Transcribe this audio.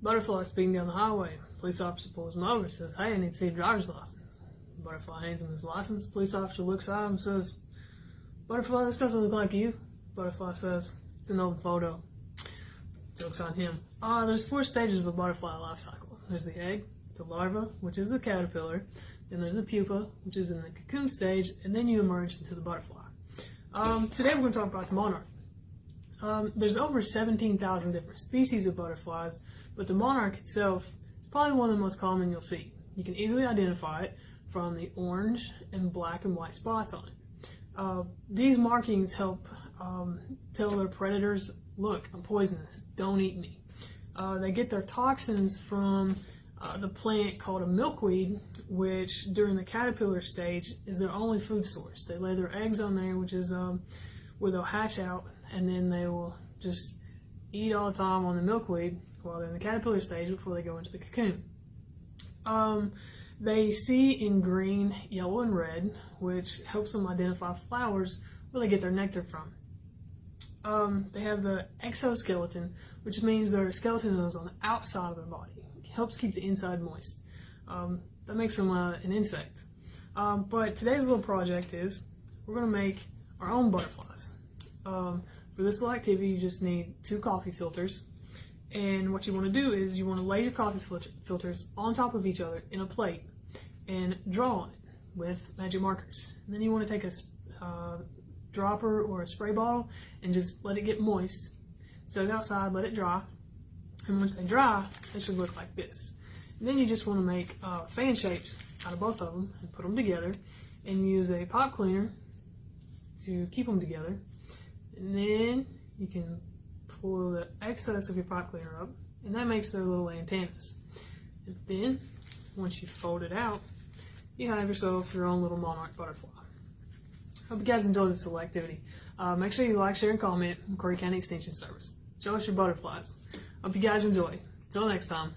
Butterfly speeding down the highway. Police officer pulls him over, says, "Hey, I need to see a driver's license." Butterfly hands him his license. Police officer looks at him and says, "Butterfly, this doesn't look like you." Butterfly says, "It's an old photo." Joke's on him. There's 4 stages of a butterfly life cycle. There's the egg, the larva, which is the caterpillar, then there's the pupa, which is in the cocoon stage, and then you emerge into the butterfly. Today we're going to talk about the monarch. There's over 17,000 different species of butterflies, but the monarch itself is probably one of the most common you'll see. You can easily identify it from the orange and black and white spots on it. These markings help tell their predators, "Look, I'm poisonous, don't eat me." They get their toxins from the plant called a milkweed, which during the caterpillar stage is their only food source. They lay their eggs on there, which is where they'll hatch out, and then they will just eat all the time on the milkweed while they're in the caterpillar stage before they go into the cocoon. They see in green, yellow, and red, which helps them identify flowers where they get their nectar from. They have the exoskeleton, which means their skeleton is on the outside of their body. It helps keep the inside moist. That makes them an insect. But today's little project is we're going to make our own butterflies. For this little activity, you just need 2 coffee filters. And what you want to do is you want to lay your coffee filters on top of each other in a plate and draw on it with magic markers. And then you want to take a dropper or a spray bottle and just let it get moist. Set it outside, let it dry. And once they dry, they should look like this. And then you just want to make fan shapes out of both of them and put them together and use a pipe cleaner to keep them together. And then you can pull the excess of your pipe cleaner up, and that makes their little antennas. And then, once you fold it out, you have yourself your own little monarch butterfly. Hope you guys enjoyed this little activity. Make sure you like, share, and comment on Kentucky County Extension Service. Show us your butterflies. Hope you guys enjoy. Until next time.